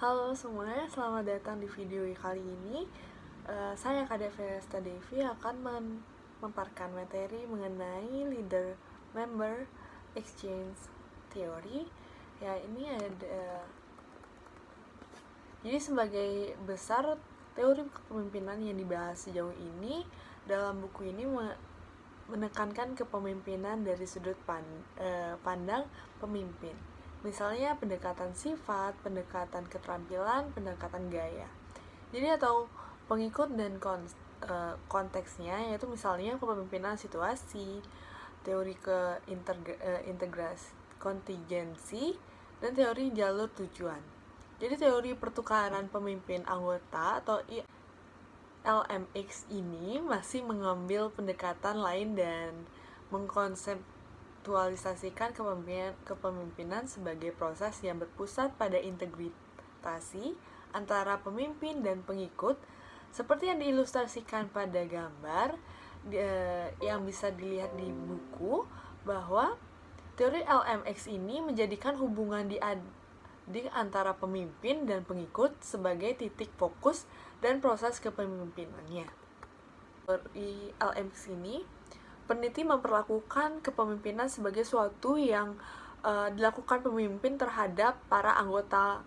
Halo semuanya, selamat datang di video kali ini. Saya KDV Resta Devi akan memaparkan materi mengenai leader member exchange theory. Ya, ini ada jadi sebagai besar teori kepemimpinan yang dibahas sejauh ini dalam buku ini menekankan kepemimpinan dari sudut pandang pemimpin. Misalnya pendekatan sifat, pendekatan keterampilan, pendekatan gaya. Jadi atau pengikut dan konteksnya yaitu misalnya kepemimpinan situasi, teori integrasi kontingensi, dan teori jalur tujuan. Jadi teori pertukaran pemimpin anggota atau LMX ini masih mengambil pendekatan lain dan mengkonseptualisasikan kepemimpinan sebagai proses yang berpusat pada integritasi antara pemimpin dan pengikut, seperti yang diilustrasikan pada gambar yang bisa dilihat di buku, bahwa teori LMX ini menjadikan hubungan di antara pemimpin dan pengikut sebagai titik fokus dan proses kepemimpinannya. Teori LMX ini, peneliti memperlakukan kepemimpinan sebagai suatu yang dilakukan pemimpin terhadap para anggota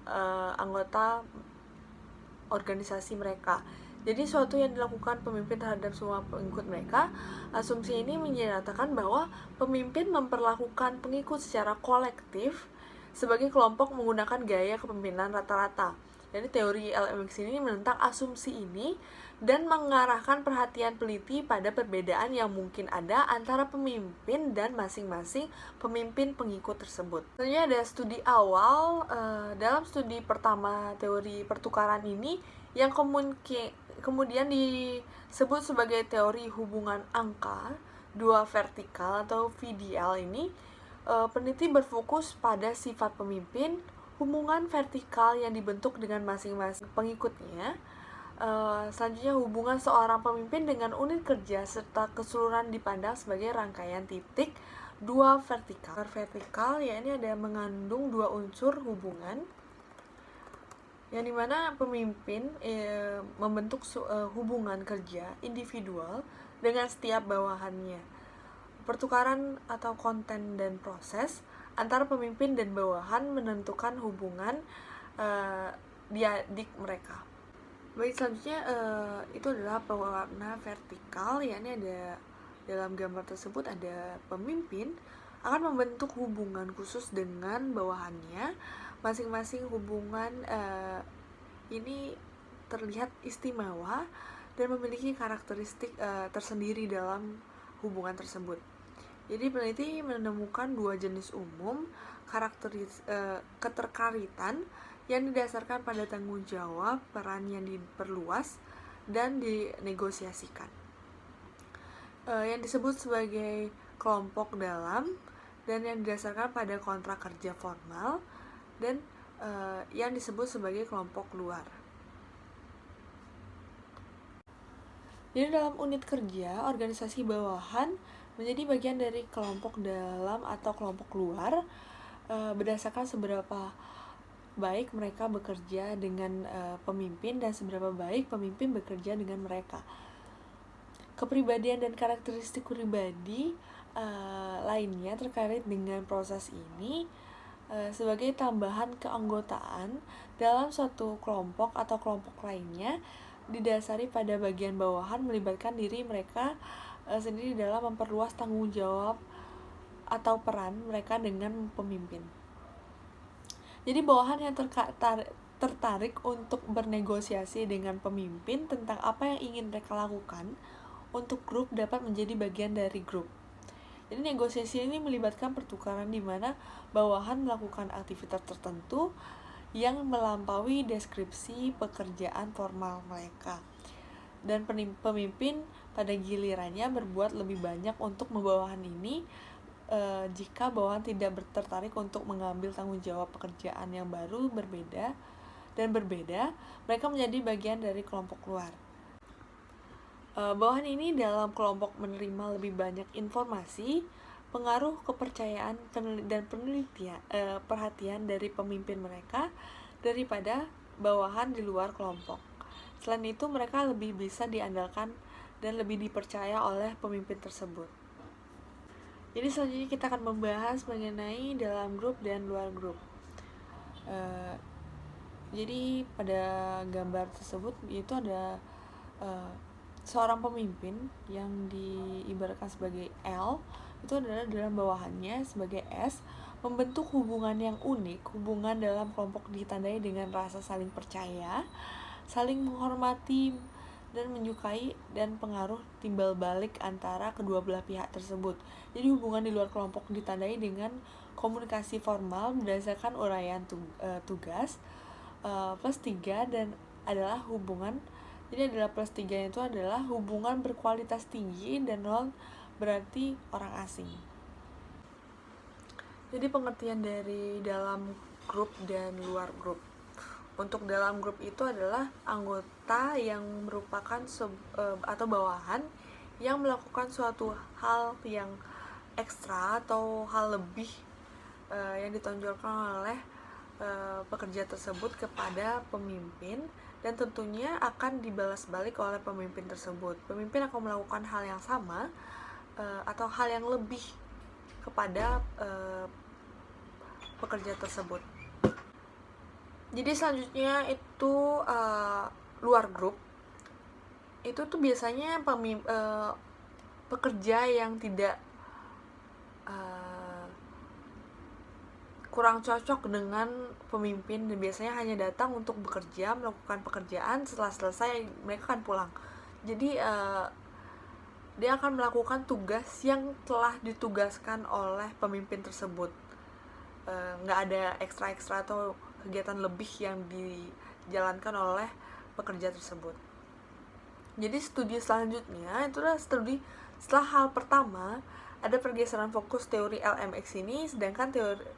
organisasi mereka. Jadi suatu yang dilakukan pemimpin terhadap semua pengikut mereka. Asumsi ini menyatakan bahwa pemimpin memperlakukan pengikut secara kolektif sebagai kelompok menggunakan gaya kepemimpinan rata-rata. Jadi teori LMX ini menentang asumsi ini dan mengarahkan perhatian peneliti pada perbedaan yang mungkin ada antara pemimpin dan masing-masing pemimpin pengikut tersebut. Sebenarnya ada studi awal dalam studi pertama teori pertukaran ini yang kemudian disebut sebagai teori hubungan angka dua vertikal atau VDL ini. Peneliti berfokus pada sifat pemimpin, hubungan vertikal yang dibentuk dengan masing-masing pengikutnya, selanjutnya hubungan seorang pemimpin dengan unit kerja, serta keseluruhan dipandang sebagai rangkaian titik dua vertikal. Vertikal ya ini ada mengandung dua unsur hubungan, yang dimana pemimpin membentuk hubungan kerja individual dengan setiap bawahannya. Pertukaran atau konten dan proses antara pemimpin dan bawahan menentukan hubungan diadik mereka. Baik, selanjutnya itu adalah pewarna vertikal, yakni ada dalam gambar tersebut ada pemimpin akan membentuk hubungan khusus dengan bawahannya. Masing-masing hubungan ini terlihat istimewa dan memiliki karakteristik tersendiri dalam hubungan tersebut. Jadi peneliti menemukan dua jenis umum keterkaitan yang didasarkan pada tanggung jawab, peran yang diperluas dan dinegosiasikan, yang disebut sebagai kelompok dalam dan yang didasarkan pada kontrak kerja formal, dan yang disebut sebagai kelompok luar. Jadi dalam unit kerja, organisasi bawahan menjadi bagian dari kelompok dalam atau kelompok luar berdasarkan seberapa baik mereka bekerja dengan pemimpin dan seberapa baik pemimpin bekerja dengan mereka. Kepribadian dan karakteristik pribadi lainnya terkait dengan proses ini sebagai tambahan keanggotaan dalam suatu kelompok atau kelompok lainnya didasari pada bagian bawahan melibatkan diri mereka sendiri dalam memperluas tanggung jawab atau peran mereka dengan pemimpin. Jadi bawahan yang tertarik untuk bernegosiasi dengan pemimpin tentang apa yang ingin mereka lakukan untuk grup dapat menjadi bagian dari grup. Jadi negosiasi ini melibatkan pertukaran di mana bawahan melakukan aktivitas tertentu yang melampaui deskripsi pekerjaan formal mereka. Dan pemimpin pada gilirannya berbuat lebih banyak untuk membawahan ini jika bawahan tidak tertarik untuk mengambil tanggung jawab pekerjaan yang baru berbeda, mereka menjadi bagian dari kelompok luar. Bawahan ini dalam kelompok menerima lebih banyak informasi, pengaruh kepercayaan dan perhatian dari pemimpin mereka daripada bawahan di luar kelompok. Selain itu, mereka lebih bisa diandalkan dan lebih dipercaya oleh pemimpin tersebut. Jadi selanjutnya kita akan membahas mengenai dalam grup dan luar grup. Jadi pada gambar tersebut itu ada seorang pemimpin yang diibaratkan sebagai L, itu adalah dalam bawahannya sebagai S, membentuk hubungan yang unik. Hubungan dalam kelompok ditandai dengan rasa saling percaya, saling menghormati dan menyukai, dan pengaruh timbal balik antara kedua belah pihak tersebut. Jadi hubungan di luar kelompok ditandai dengan komunikasi formal berdasarkan uraian tugas plus 3, dan adalah hubungan, jadi adalah plus 3 itu adalah hubungan berkualitas tinggi, dan 0 berarti orang asing. Jadi pengertian dari dalam grup dan luar grup. Untuk dalam grup itu adalah anggota yang merupakan atau bawahan yang melakukan suatu hal yang ekstra atau hal lebih yang ditonjolkan oleh pekerja tersebut kepada pemimpin, dan tentunya akan dibalas balik oleh pemimpin tersebut. Pemimpin akan melakukan hal yang sama atau hal yang lebih kepada pekerja tersebut. Jadi selanjutnya itu luar grup. Itu tuh biasanya pekerja yang tidak kurang cocok dengan pemimpin, dan biasanya hanya datang untuk bekerja, melakukan pekerjaan, setelah selesai mereka akan pulang. Jadi dia akan melakukan tugas yang telah ditugaskan oleh pemimpin tersebut. Nggak ada ekstra atau kegiatan lebih yang dijalankan oleh pekerja tersebut. Jadi studi selanjutnya itu adalah studi setelah hal pertama ada pergeseran fokus teori LMX ini, sedangkan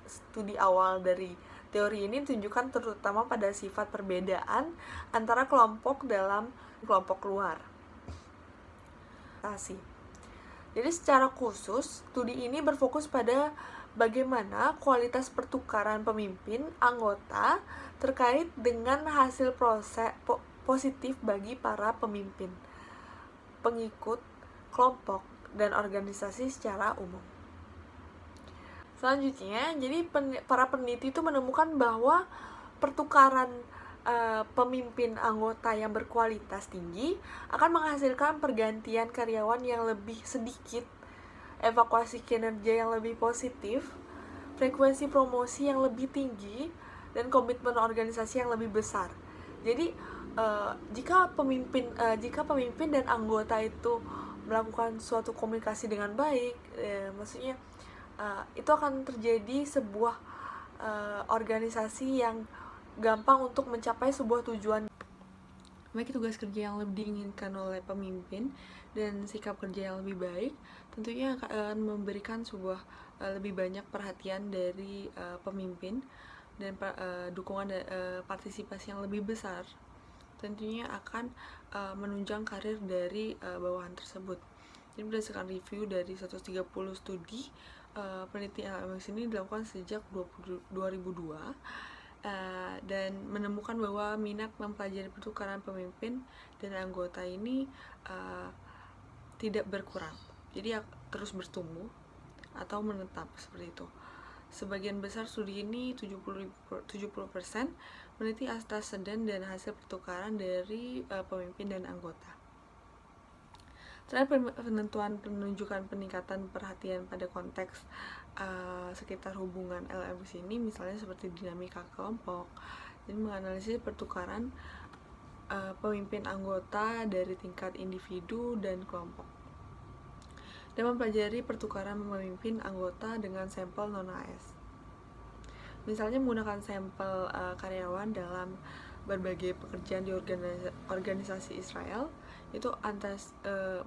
studi awal dari teori ini tunjukkan terutama pada sifat perbedaan antara kelompok dalam kelompok luar. Jadi secara khusus, studi ini berfokus pada bagaimana kualitas pertukaran pemimpin anggota terkait dengan hasil proses positif bagi para pemimpin, pengikut, kelompok, dan organisasi secara umum. Selanjutnya, jadi para peneliti itu menemukan bahwa pertukaran pemimpin anggota yang berkualitas tinggi akan menghasilkan pergantian karyawan yang lebih sedikit, evakuasi kinerja yang lebih positif, frekuensi promosi yang lebih tinggi, dan komitmen organisasi yang lebih besar. Jadi jika pemimpin dan anggota itu melakukan suatu komunikasi dengan baik, maksudnya itu akan terjadi sebuah organisasi yang gampang untuk mencapai sebuah tujuan. Baik tugas kerja yang lebih diinginkan oleh pemimpin dan sikap kerja yang lebih baik tentunya akan memberikan sebuah lebih banyak perhatian dari pemimpin, dan dukungan partisipasi yang lebih besar tentunya akan menunjang karir dari bawahan tersebut. Jadi berdasarkan review dari 130 studi peneliti LMX ini dilakukan sejak 2002 dan menemukan bahwa minat mempelajari pertukaran pemimpin dan anggota ini tidak berkurang, jadi terus bertumbuh atau menetap seperti itu. Sebagian besar studi ini 70% meneliti antecedent dan hasil pertukaran dari pemimpin dan anggota. Terakhir, penunjukan peningkatan perhatian pada konteks sekitar hubungan LMX ini, misalnya seperti dinamika kelompok, jadi menganalisis pertukaran pemimpin anggota dari tingkat individu dan kelompok, dan mempelajari pertukaran pemimpin anggota dengan sampel non-AS. Misalnya menggunakan sampel karyawan dalam berbagai pekerjaan di organisasi Israel, itu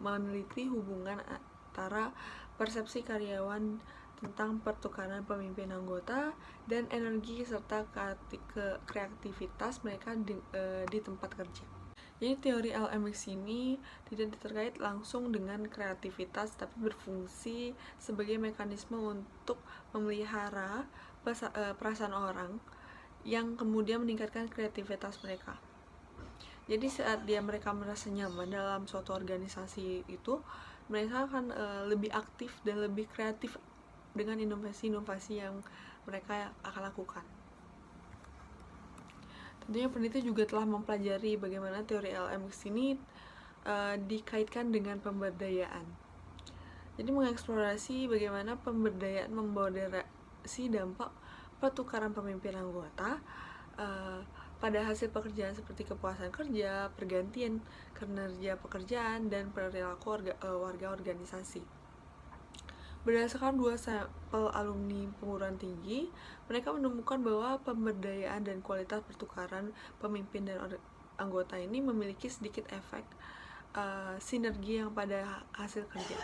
meneliti hubungan antara persepsi karyawan tentang pertukaran pemimpin anggota dan energi serta kreativitas mereka di tempat kerja. Jadi teori LMX ini tidak terkait langsung dengan kreativitas, tapi berfungsi sebagai mekanisme untuk memelihara perasaan orang yang kemudian meningkatkan kreativitas mereka. Jadi saat mereka merasa nyaman dalam suatu organisasi itu, mereka akan lebih aktif dan lebih kreatif dengan inovasi-inovasi yang mereka akan lakukan. Tentunya peneliti juga telah mempelajari bagaimana teori LMX ini dikaitkan dengan pemberdayaan. Jadi mengeksplorasi bagaimana pemberdayaan memoderasi dampak pertukaran pemimpin anggota pada hasil pekerjaan seperti kepuasan kerja, pergantian kinerja pekerjaan, dan perilaku warga organisasi. Berdasarkan 2 sampel alumni perguruan tinggi, mereka menemukan bahwa pemberdayaan dan kualitas pertukaran pemimpin dan anggota ini memiliki sedikit efek sinergi yang pada hasil kerja.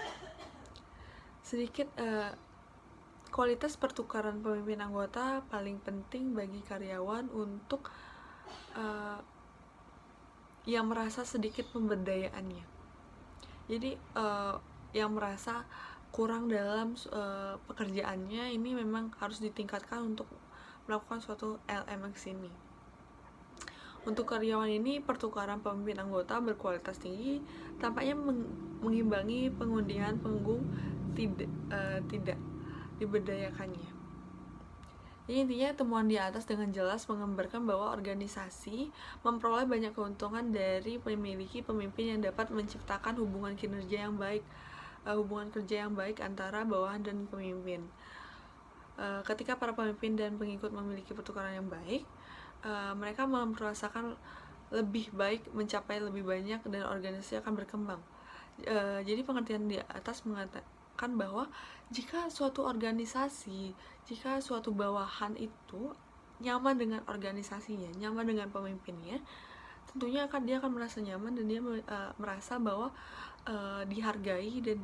Kualitas pertukaran pemimpin anggota paling penting bagi karyawan untuk yang merasa sedikit pemberdayaannya. Jadi yang merasa kurang dalam pekerjaannya ini memang harus ditingkatkan untuk melakukan suatu LMX ini. Untuk karyawan ini, pertukaran pemimpin anggota berkualitas tinggi tampaknya mengimbangi pengundian penggung tidak diberdayakannya. Jadi intinya temuan di atas dengan jelas menggambarkan bahwa organisasi memperoleh banyak keuntungan dari memiliki pemimpin yang dapat menciptakan hubungan kinerja yang baik, hubungan kerja yang baik antara bawahan dan pemimpin. Ketika para pemimpin dan pengikut memiliki pertukaran yang baik, mereka merasakan lebih baik, mencapai lebih banyak, dan organisasi akan berkembang. Jadi pengertian di atas mengatakan bahwa jika suatu organisasi, jika suatu bawahan itu nyaman dengan organisasinya, nyaman dengan pemimpinnya, tentunya dia akan merasa nyaman dan dia merasa bahwa dihargai dan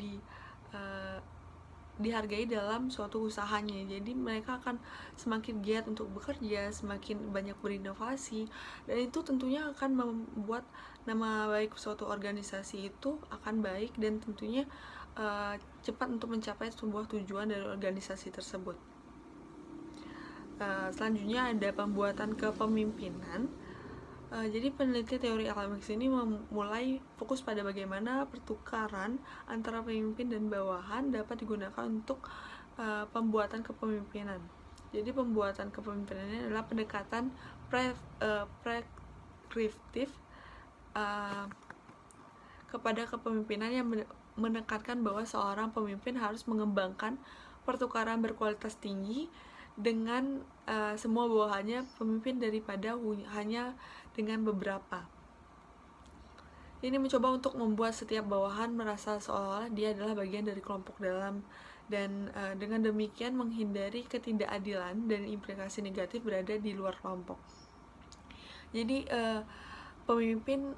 dihargai dalam suatu usahanya. Jadi mereka akan semakin giat untuk bekerja, semakin banyak berinovasi, dan itu tentunya akan membuat nama baik suatu organisasi itu akan baik dan tentunya cepat untuk mencapai sebuah tujuan dari organisasi tersebut. Selanjutnya ada pembuatan kepemimpinan. Jadi peneliti teori LMX ini memulai fokus pada bagaimana pertukaran antara pemimpin dan bawahan dapat digunakan untuk pembuatan kepemimpinan. Jadi pembuatan kepemimpinan ini adalah pendekatan preskriptif kepada kepemimpinan yang menekankan bahwa seorang pemimpin harus mengembangkan pertukaran berkualitas tinggi dengan semua bawahannya pemimpin daripada hanya dengan beberapa. Ini mencoba untuk membuat setiap bawahan merasa seolah-olah dia adalah bagian dari kelompok dalam, dan dengan demikian menghindari ketidakadilan dan implikasi negatif berada di luar kelompok. Jadi pemimpin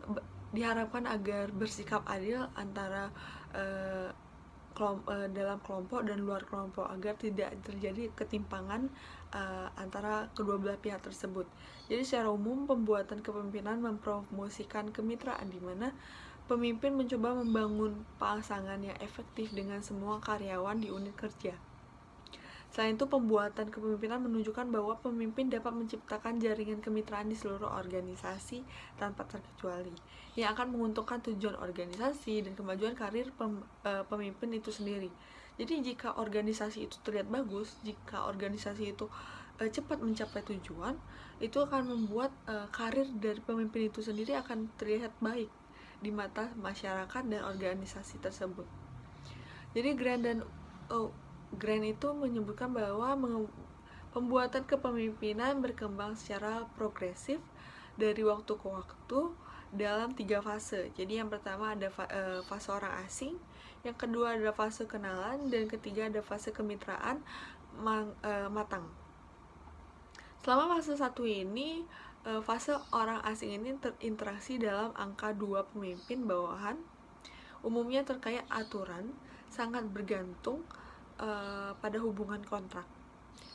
diharapkan agar bersikap adil antara dalam kelompok dan luar kelompok agar tidak terjadi ketimpangan antara kedua belah pihak tersebut. Jadi secara umum pembuatan kepemimpinan mempromosikan kemitraan di mana pemimpin mencoba membangun pasangan yang efektif dengan semua karyawan di unit kerja. Selain itu, pembuatan kepemimpinan menunjukkan bahwa pemimpin dapat menciptakan jaringan kemitraan di seluruh organisasi tanpa terkecuali, yang akan menguntungkan tujuan organisasi dan kemajuan karir pemimpin itu sendiri. Jadi jika organisasi itu terlihat bagus, jika organisasi itu cepat mencapai tujuan, itu akan membuat karir dari pemimpin itu sendiri akan terlihat baik di mata masyarakat dan organisasi tersebut. Jadi Grant itu menyebutkan bahwa pembuatan kepemimpinan berkembang secara progresif dari waktu ke waktu dalam 3 fase. Jadi yang pertama ada fase orang asing, yang kedua adalah fase kenalan, dan ketiga ada fase kemitraan matang. Selama fase 1 ini, fase orang asing ini terinteraksi dalam angka 2 pemimpin bawahan, umumnya terkait aturan, sangat bergantung pada hubungan kontrak.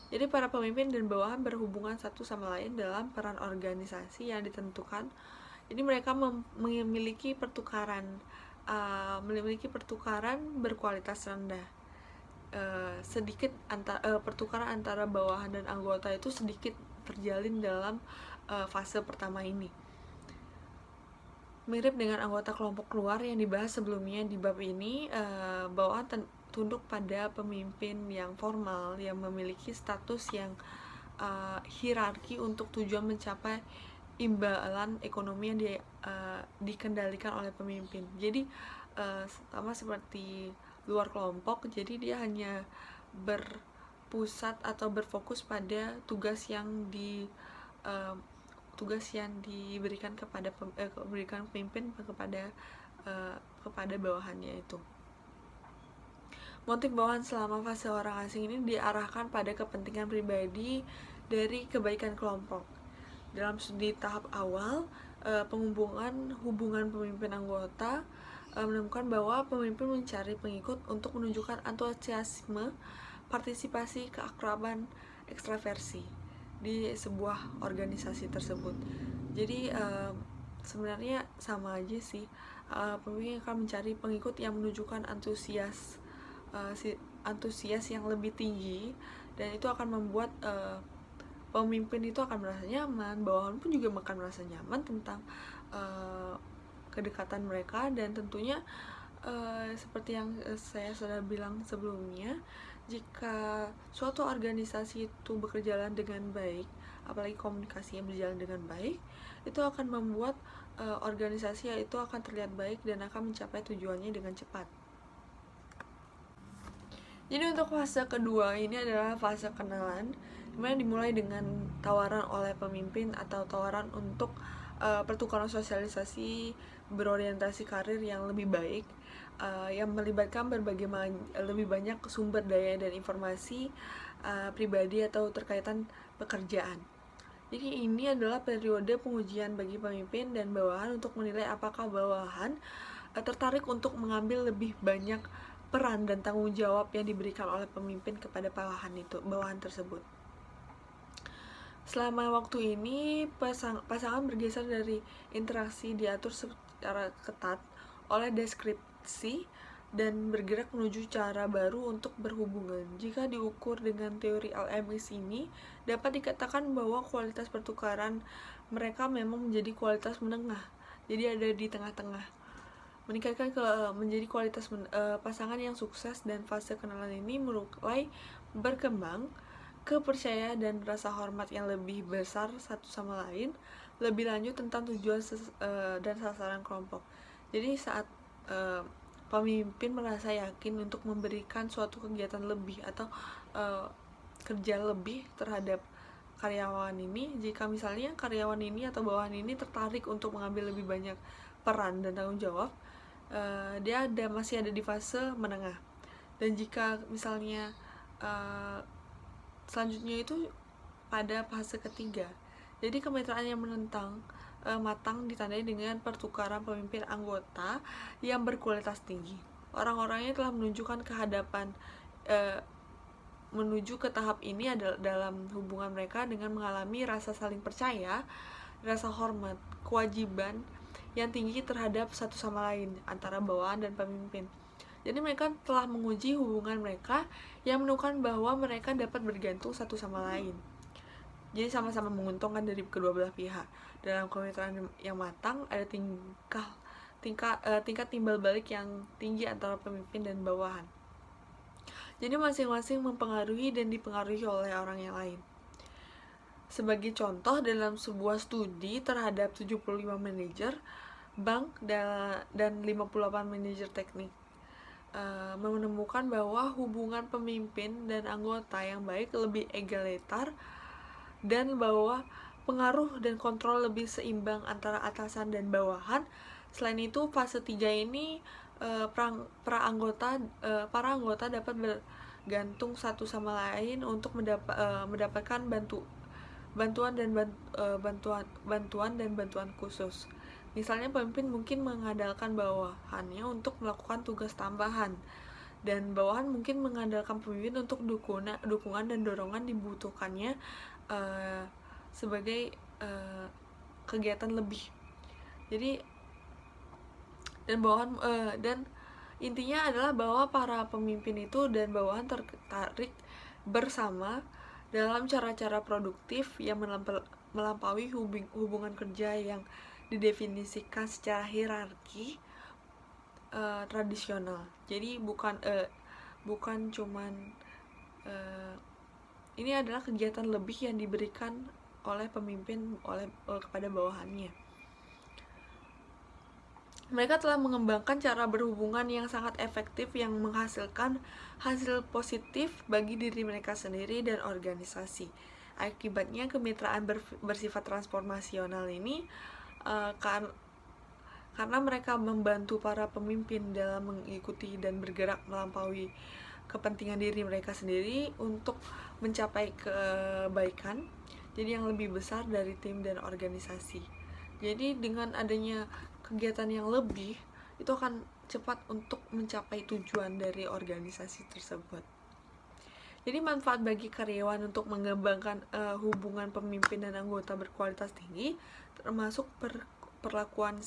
Jadi para pemimpin dan bawahan berhubungan satu sama lain dalam peran organisasi yang ditentukan. Jadi mereka memiliki pertukaran berkualitas rendah. Pertukaran antara bawahan dan anggota itu sedikit terjalin dalam fase pertama ini. Mirip dengan anggota kelompok luar yang dibahas sebelumnya di bab ini, bawahan tunduk pada pemimpin yang formal yang memiliki status yang hierarki untuk tujuan mencapai imbalan ekonomi yang dikendalikan oleh pemimpin. Jadi sama seperti luar kelompok, jadi dia hanya berpusat atau berfokus pada tugas yang diberikan kepada pemimpin kepada bawahannya itu. Motif bawahan selama fase orang asing ini diarahkan pada kepentingan pribadi dari kebaikan kelompok. Dalam studi tahap awal, penghubungan hubungan pemimpin anggota menemukan bahwa pemimpin mencari pengikut untuk menunjukkan antusiasme, partisipasi, keakraban, ekstraversi di sebuah organisasi tersebut. Jadi sebenarnya sama aja sih, pemimpin akan mencari pengikut yang menunjukkan antusias yang lebih tinggi, dan itu akan membuat pemimpin itu akan merasa nyaman, bawahan pun juga akan merasa nyaman tentang kedekatan mereka. Dan tentunya seperti yang saya sudah bilang sebelumnya, jika suatu organisasi itu berjalan dengan baik, apalagi komunikasinya berjalan dengan baik, itu akan membuat organisasi itu akan terlihat baik dan akan mencapai tujuannya dengan cepat. Jadi untuk fase kedua ini adalah fase kenalan, dimana dimulai dengan tawaran oleh pemimpin atau tawaran untuk pertukaran sosialisasi berorientasi karir yang lebih baik, yang melibatkan lebih banyak sumber daya dan informasi pribadi atau terkaitan pekerjaan. Jadi ini adalah periode pengujian bagi pemimpin dan bawahan untuk menilai apakah bawahan tertarik untuk mengambil lebih banyak peran dan tanggung jawab yang diberikan oleh pemimpin kepada bawahan tersebut. Selama waktu ini, pasangan bergeser dari interaksi diatur secara ketat oleh deskripsi dan bergerak menuju cara baru untuk berhubungan. Jika diukur dengan teori LMS ini, dapat dikatakan bahwa kualitas pertukaran mereka memang menjadi kualitas menengah. Jadi ada di tengah-tengah. Meningkatkan menjadi kualitas pasangan yang sukses, dan fase kenalan ini mulai berkembang kepercayaan dan rasa hormat yang lebih besar satu sama lain, lebih lanjut tentang tujuan dan sasaran kelompok. Jadi saat pemimpin merasa yakin untuk memberikan suatu kegiatan lebih atau kerja lebih terhadap karyawan ini, jika misalnya karyawan ini atau bawahan ini tertarik untuk mengambil lebih banyak peran dan tanggung jawab, dia masih ada di fase menengah. Dan jika misalnya selanjutnya itu pada fase ketiga, jadi kemitraan yang matang ditandai dengan pertukaran pemimpin anggota yang berkualitas tinggi. Orang-orangnya telah menunjukkan kehadapan menuju ke tahap ini adalah dalam hubungan mereka dengan mengalami rasa saling percaya, rasa hormat, kewajiban yang tinggi terhadap satu sama lain antara bawahan dan pemimpin. Jadi mereka telah menguji hubungan mereka yang menunjukkan bahwa mereka dapat bergantung satu sama lain. Jadi sama-sama menguntungkan dari kedua belah pihak. Dalam kemitraan yang matang ada tingkat timbal balik yang tinggi antara pemimpin dan bawahan. Jadi masing-masing mempengaruhi dan dipengaruhi oleh orang yang lain. Sebagai contoh, dalam sebuah studi terhadap 75 manajer bank dan 58 manajer teknik, menemukan bahwa hubungan pemimpin dan anggota yang baik lebih egaliter, dan bahwa pengaruh dan kontrol lebih seimbang antara atasan dan bawahan. Selain itu, fase 3 ini para anggota dapat bergantung satu sama lain untuk mendapatkan bantuan dan bantuan khusus. Misalnya pemimpin mungkin mengandalkan bawahannya untuk melakukan tugas tambahan, dan bawahan mungkin mengandalkan pemimpin untuk dukungan dan dorongan dibutuhkannya sebagai kegiatan lebih. Jadi dan intinya adalah bahwa para pemimpin itu dan bawahan tertarik bersama dalam cara-cara produktif yang melampaui hubungan kerja yang didefinisikan secara hierarki tradisional. Jadi bukan cuman ini adalah kegiatan lebih yang diberikan oleh pemimpin kepada bawahannya. Mereka telah mengembangkan cara berhubungan yang sangat efektif yang menghasilkan hasil positif bagi diri mereka sendiri dan organisasi. Akibatnya kemitraan bersifat transformasional ini karena mereka membantu para pemimpin dalam mengikuti dan bergerak melampaui kepentingan diri mereka sendiri untuk mencapai kebaikan jadi yang lebih besar dari tim dan organisasi. Jadi dengan adanya kegiatan yang lebih itu akan cepat untuk mencapai tujuan dari organisasi tersebut. Jadi manfaat bagi karyawan untuk mengembangkan hubungan pemimpin dan anggota berkualitas tinggi termasuk perlakuan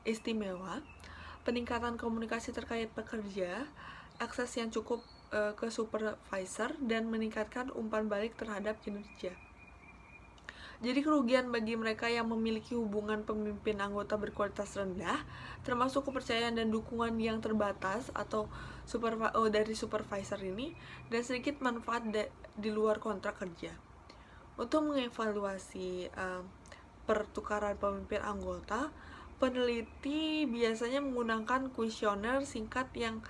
istimewa, peningkatan komunikasi terkait pekerja, akses yang cukup ke supervisor, dan meningkatkan umpan balik terhadap kinerja. Jadi kerugian bagi mereka yang memiliki hubungan pemimpin anggota berkualitas rendah, termasuk kepercayaan dan dukungan yang terbatas atau dari supervisor ini, dan sedikit manfaat di luar kontrak kerja. Untuk mengevaluasi pertukaran pemimpin anggota, peneliti biasanya menggunakan kuesioner singkat yang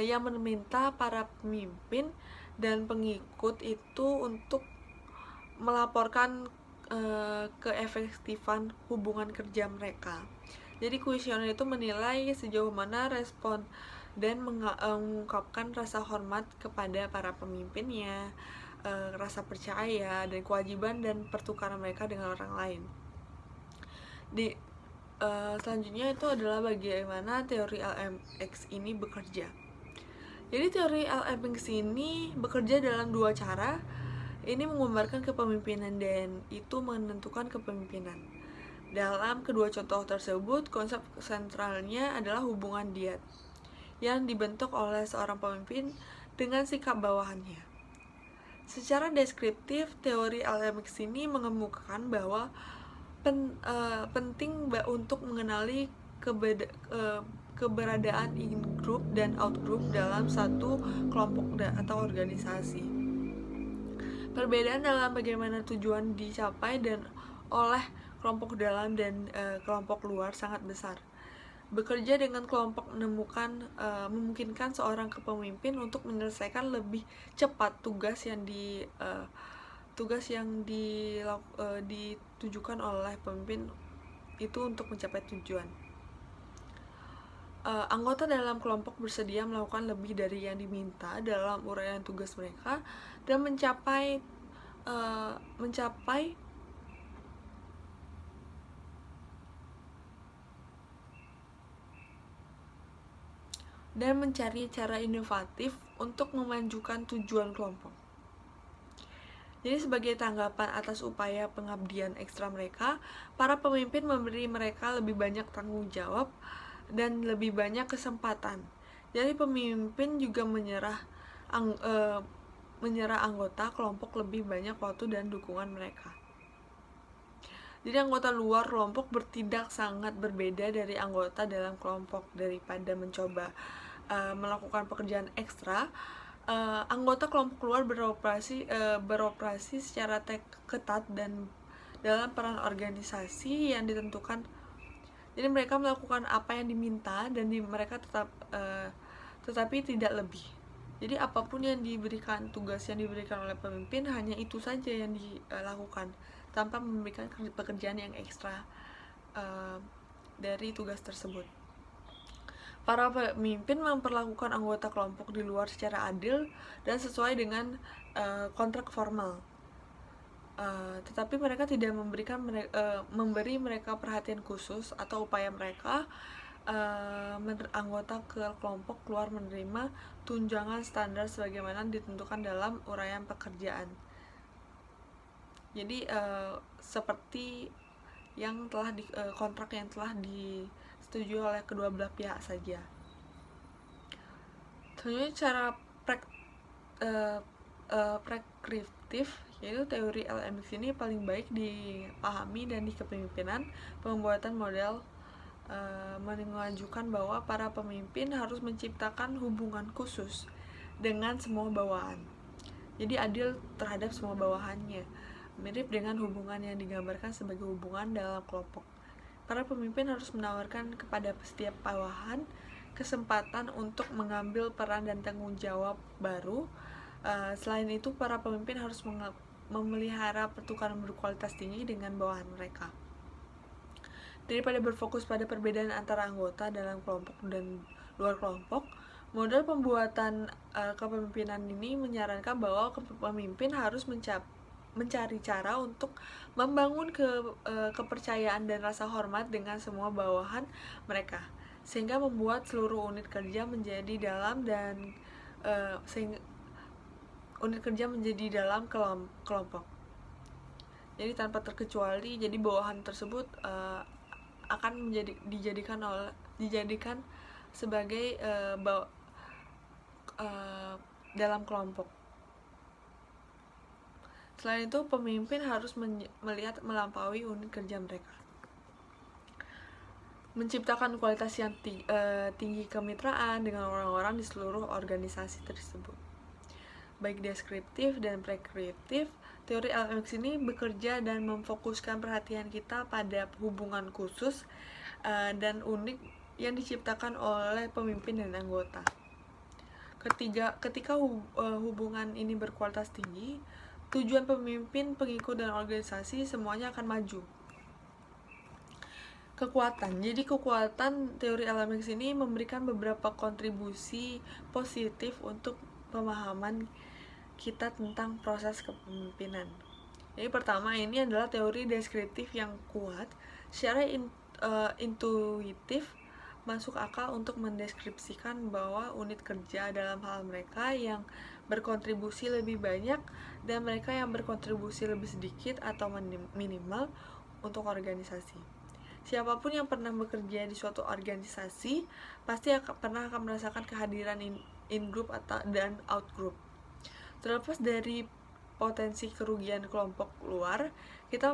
yang meminta para pemimpin dan pengikut itu untuk melaporkan keefektifan hubungan kerja mereka. Jadi kuesioner itu menilai sejauh mana respon dan mengungkapkan rasa hormat kepada para pemimpinnya, rasa percaya dan kewajiban dan pertukaran mereka dengan orang lain. Selanjutnya itu adalah bagaimana teori LMX ini bekerja. Jadi teori LMX ini bekerja dalam dua cara. Ini menggambarkan kepemimpinan dan itu menentukan kepemimpinan. Dalam kedua contoh tersebut, konsep sentralnya adalah hubungan diet yang dibentuk oleh seorang pemimpin dengan sikap bawahannya. Secara deskriptif, teori LMX ini mengemukakan bahwa penting untuk mengenali keberadaan in-group dan out-group dalam satu kelompok atau organisasi. Perbedaan dalam bagaimana tujuan dicapai dan oleh kelompok dalam dan kelompok luar sangat besar. Bekerja dengan kelompok memungkinkan seorang kepemimpin untuk menyelesaikan lebih cepat tugas yang ditujukan oleh pemimpin itu untuk mencapai tujuan. Anggota dalam kelompok bersedia melakukan lebih dari yang diminta dalam uraian tugas mereka dan mencapai dan mencari cara inovatif untuk memajukan tujuan kelompok. Jadi sebagai tanggapan atas upaya pengabdian ekstra mereka, para pemimpin memberi mereka lebih banyak tanggung jawab dan lebih banyak kesempatan. Jadi pemimpin juga menyerah anggota kelompok lebih banyak waktu dan dukungan mereka. Jadi anggota luar kelompok bertindak sangat berbeda dari anggota dalam kelompok. Daripada mencoba melakukan pekerjaan ekstra, anggota kelompok luar beroperasi secara ketat dan dalam peran organisasi yang ditentukan. Jadi mereka melakukan apa yang diminta dan mereka tetapi tidak lebih. Jadi apapun yang diberikan, tugas yang diberikan oleh pemimpin, hanya itu saja yang dilakukan tanpa memberikan pekerjaan yang ekstra dari tugas tersebut. Para pemimpin memperlakukan anggota kelompok di luar secara adil dan sesuai dengan kontrak formal. Tetapi mereka tidak memberi mereka perhatian khusus atau upaya mereka anggota ke kelompok keluar menerima tunjangan standar sebagaimana ditentukan dalam uraian pekerjaan. Jadi seperti yang telah kontrak yang telah disetujui oleh kedua belah pihak saja. Selanjutnya cara preskriptif, yaitu teori LMX ini paling baik dipahami dan di kepemimpinan. Pembuatan model mengajukan bahwa para pemimpin harus menciptakan hubungan khusus dengan semua bawahan. Jadi adil terhadap semua bawahannya, mirip dengan hubungan yang digambarkan sebagai hubungan dalam kelompok. Para pemimpin harus menawarkan kepada setiap bawahan kesempatan untuk mengambil peran dan tanggung jawab baru. Selain itu, para pemimpin harus memelihara pertukaran berkualitas tinggi dengan bawahan mereka. Daripada berfokus pada perbedaan antara anggota dalam kelompok dan luar kelompok, model pembuatan kepemimpinan ini menyarankan bahwa pemimpin harus mencari cara untuk membangun kepercayaan dan rasa hormat dengan semua bawahan mereka, sehingga membuat seluruh unit kerja menjadi dalam kelompok. Jadi tanpa terkecuali, jadi bawahan tersebut akan dijadikan sebagai dalam kelompok. Selain itu, pemimpin harus melihat melampaui unit kerja mereka, menciptakan kualitas yang tinggi kemitraan dengan orang-orang di seluruh organisasi tersebut. Baik deskriptif dan preskriptif, teori LMX ini bekerja dan memfokuskan perhatian kita pada hubungan khusus dan unik yang diciptakan oleh pemimpin dan anggota. Ketika hubungan ini berkualitas tinggi, tujuan pemimpin, pengikut, dan organisasi semuanya akan maju. Kekuatan teori LMX ini memberikan beberapa kontribusi positif untuk pemahaman kita tentang proses kepemimpinan. Jadi pertama, ini adalah teori deskriptif yang kuat, secara intuitif masuk akal untuk mendeskripsikan bahwa unit kerja dalam hal mereka yang berkontribusi lebih banyak dan mereka yang berkontribusi lebih sedikit atau minimal untuk organisasi. Siapapun yang pernah bekerja di suatu organisasi pasti pernah merasakan kehadiran in-group dan out-group. Terlepas dari potensi kerugian kelompok luar, kita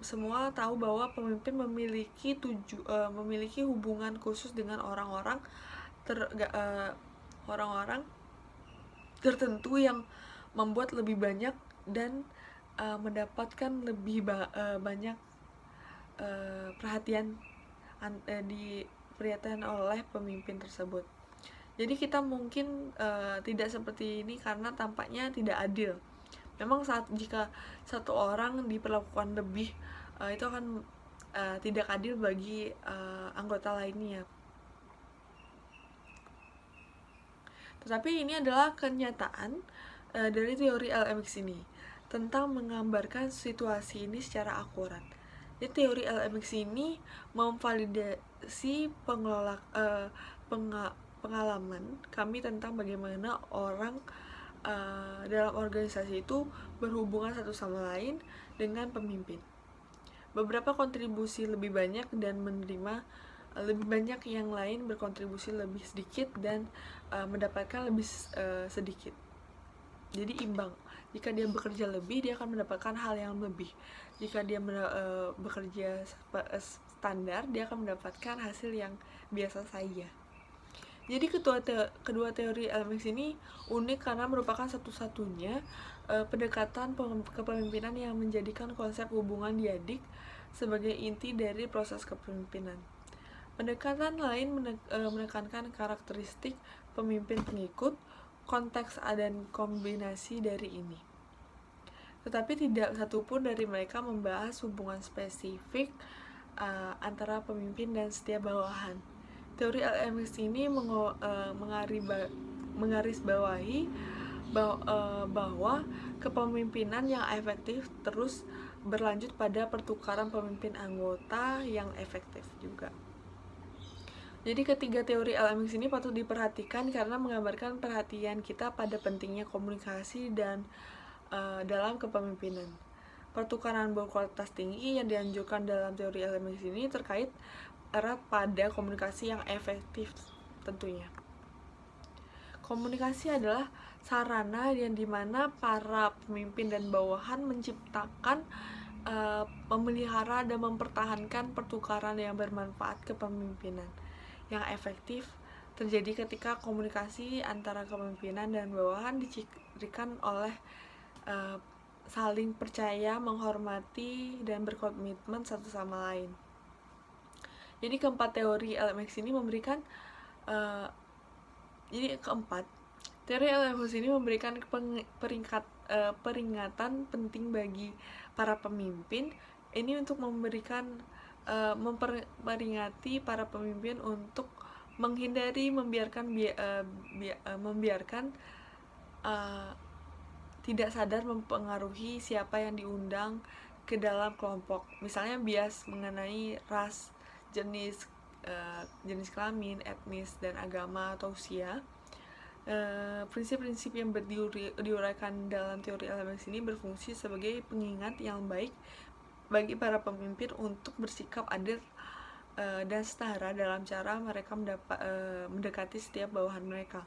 semua tahu bahwa pemimpin memiliki hubungan khusus dengan orang-orang tertentu yang membuat lebih banyak dan mendapatkan lebih banyak perhatian oleh pemimpin tersebut. Jadi kita mungkin tidak seperti ini karena tampaknya tidak adil. Memang jika satu orang diperlakukan lebih, itu akan tidak adil bagi anggota lainnya. Tetapi ini adalah kenyataan dari teori LMX ini tentang menggambarkan situasi ini secara akurat. Jadi teori LMX ini memvalidasi pengalaman kami tentang bagaimana orang dalam organisasi itu berhubungan satu sama lain dengan pemimpin. Beberapa kontribusi lebih banyak dan menerima lebih banyak, yang lain berkontribusi lebih sedikit dan mendapatkan lebih sedikit. Jadi imbang. Jika dia bekerja lebih, dia akan mendapatkan hal yang lebih. Jika dia bekerja standar, dia akan mendapatkan hasil yang biasa saja. Jadi kedua teori LMX ini unik karena merupakan satu-satunya pendekatan kepemimpinan yang menjadikan konsep hubungan diadik sebagai inti dari proses kepemimpinan. Pendekatan lain menekankan karakteristik pemimpin pengikut, konteks dan kombinasi dari ini. Tetapi tidak satupun dari mereka membahas hubungan spesifik antara pemimpin dan setiap bawahan. Teori LMX ini menggarisbawahi bahwa kepemimpinan yang efektif terus berlanjut pada pertukaran pemimpin anggota yang efektif juga. Jadi ketiga teori LMX ini patut diperhatikan karena menggambarkan perhatian kita pada pentingnya komunikasi dan dalam kepemimpinan. Pertukaran berkualitas tinggi yang dianjurkan dalam teori LMX ini terkait erat pada komunikasi yang efektif tentunya. Komunikasi adalah sarana yang dimana para pemimpin dan bawahan menciptakan, memelihara dan mempertahankan pertukaran yang bermanfaat kepemimpinan yang efektif terjadi ketika komunikasi antara kepemimpinan dan bawahan dicirikan oleh saling percaya, menghormati, dan berkomitmen satu sama lain. Jadi keempat teori LMX ini memberikan teori LMX ini memberikan peringatan penting bagi para pemimpin. Ini untuk memperingati para pemimpin untuk menghindari membiarkan tidak sadar mempengaruhi siapa yang diundang ke dalam kelompok. Misalnya bias mengenai ras, jenis kelamin, etnis, dan agama atau usia. Prinsip-prinsip yang diuraikan dalam teori LMX ini berfungsi sebagai pengingat yang baik bagi para pemimpin untuk bersikap adil dan setara dalam cara mereka mendekati setiap bawahan mereka.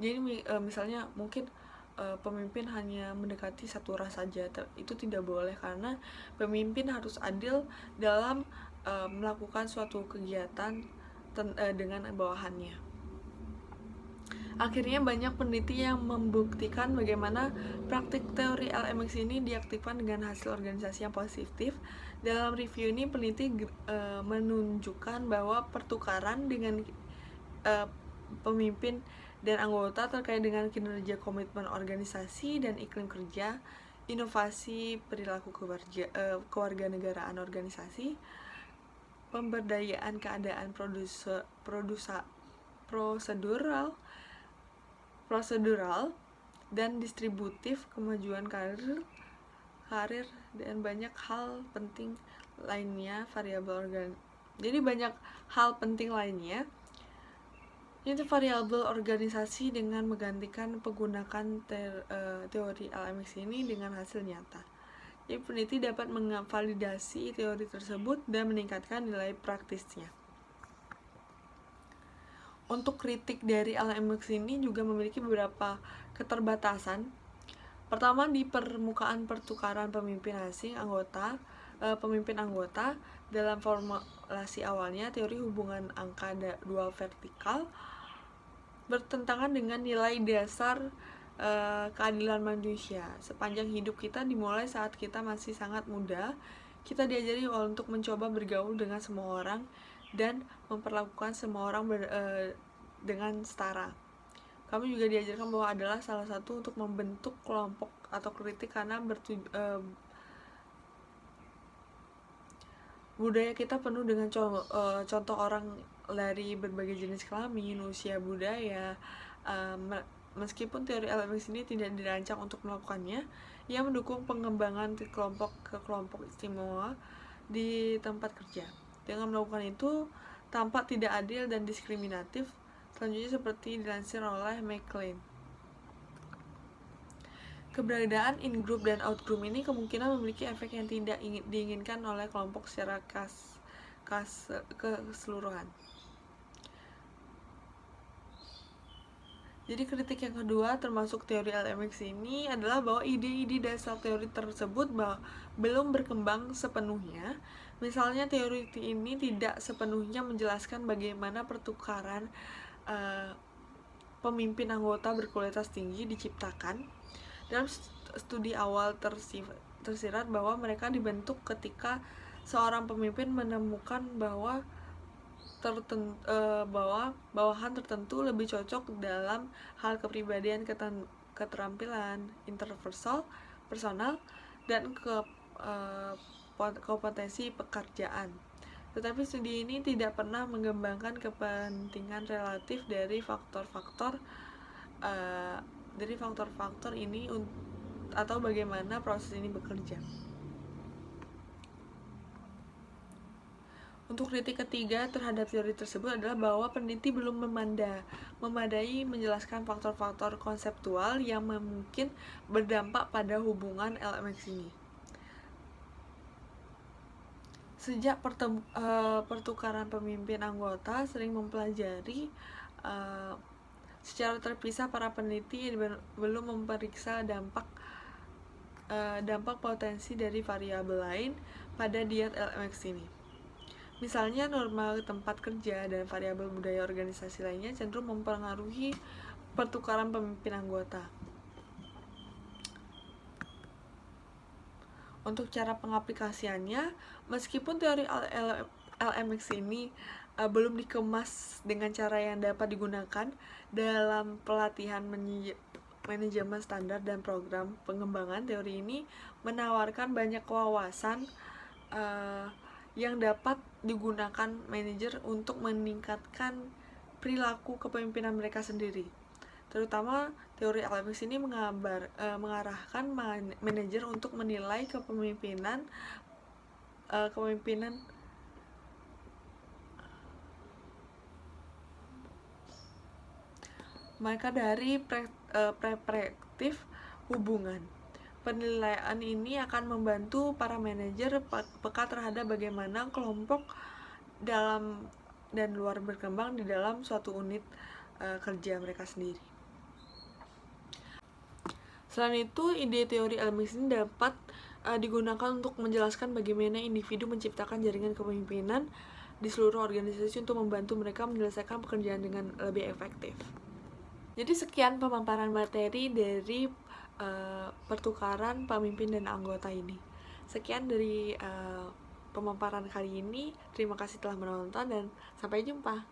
Jadi misalnya mungkin pemimpin hanya mendekati satu ras saja, itu tidak boleh, karena pemimpin harus adil dalam melakukan suatu kegiatan dengan bawahannya. Akhirnya banyak peneliti yang membuktikan bagaimana praktik teori LMX ini diaktifkan dengan hasil organisasi yang positif. Dalam review ini peneliti menunjukkan bahwa pertukaran dengan pemimpin dan anggota terkait dengan kinerja, komitmen organisasi dan iklim kerja, inovasi perilaku kewarganegaraan organisasi, pemberdayaan keadaan prosedural dan distributif, kemajuan karir dan banyak hal penting lainnya Jadi banyak hal penting lainnya itu variabel organisasi dengan menggantikan penggunaan teori LMX ini dengan hasil nyata. Jadi peneliti dapat memvalidasi teori tersebut dan meningkatkan nilai praktisnya. Untuk kritik dari LMX ini juga memiliki beberapa keterbatasan. Pertama, di permukaan pertukaran pemimpin anggota dalam formulasi awalnya, teori hubungan angka dual vertikal bertentangan dengan nilai dasar keadilan manusia. Sepanjang hidup kita dimulai saat kita masih sangat muda, kita diajari untuk mencoba bergaul dengan semua orang dan memperlakukan semua orang dengan setara. Kami juga diajarkan bahwa adalah salah satu untuk membentuk kelompok atau kritik, karena budaya kita penuh dengan contoh orang dari berbagai jenis kelamin, usia, budaya. Meskipun teori LMX ini tidak dirancang untuk melakukannya, ia mendukung pengembangan kelompok istimewa di tempat kerja. Dengan melakukan itu, tampak tidak adil dan diskriminatif, selanjutnya seperti dilansir oleh McLean. Keberadaan in-group dan out-group ini kemungkinan memiliki efek yang tidak diinginkan oleh kelompok secara keseluruhan. Jadi kritik yang kedua termasuk teori LMX ini adalah bahwa ide-ide dasar teori tersebut belum berkembang sepenuhnya. Misalnya teori ini tidak sepenuhnya menjelaskan bagaimana pertukaran pemimpin anggota berkualitas tinggi diciptakan. Dalam studi awal tersirat bahwa mereka dibentuk ketika seorang pemimpin menemukan bahwa bawahan tertentu lebih cocok dalam hal kepribadian, keterampilan interpersonal, dan kompetensi pekerjaan. Tetapi studi ini tidak pernah mengembangkan kepentingan relatif dari faktor-faktor ini atau bagaimana proses ini bekerja. Untuk kritik ketiga terhadap teori tersebut adalah bahwa peneliti belum memadai menjelaskan faktor-faktor konseptual yang mungkin berdampak pada hubungan LMX ini. Sejak pertukaran pemimpin anggota sering mempelajari Secara terpisah, para peneliti belum memeriksa dampak potensi dari variabel lain pada diet LMX ini. Misalnya, norma tempat kerja dan variabel budaya organisasi lainnya cenderung mempengaruhi pertukaran pemimpin anggota. Untuk cara pengaplikasiannya, meskipun teori LMX ini belum dikemas dengan cara yang dapat digunakan dalam pelatihan manajemen standar dan program pengembangan, teori ini menawarkan banyak wawasan yang dapat digunakan manajer untuk meningkatkan perilaku kepemimpinan mereka sendiri. Terutama teori LMX ini mengarahkan manajer untuk menilai kepemimpinan mereka dari perspektif hubungan. Penilaian ini akan membantu para manajer peka terhadap bagaimana kelompok dalam dan luar berkembang di dalam suatu unit kerja mereka sendiri. Selain itu, ide teori LMX ini dapat digunakan untuk menjelaskan bagaimana individu menciptakan jaringan kepemimpinan di seluruh organisasi untuk membantu mereka menyelesaikan pekerjaan dengan lebih efektif. Jadi sekian pemaparan materi dari pertukaran pemimpin dan anggota ini. Sekian dari pemaparan kali ini. Terima kasih telah menonton dan sampai jumpa.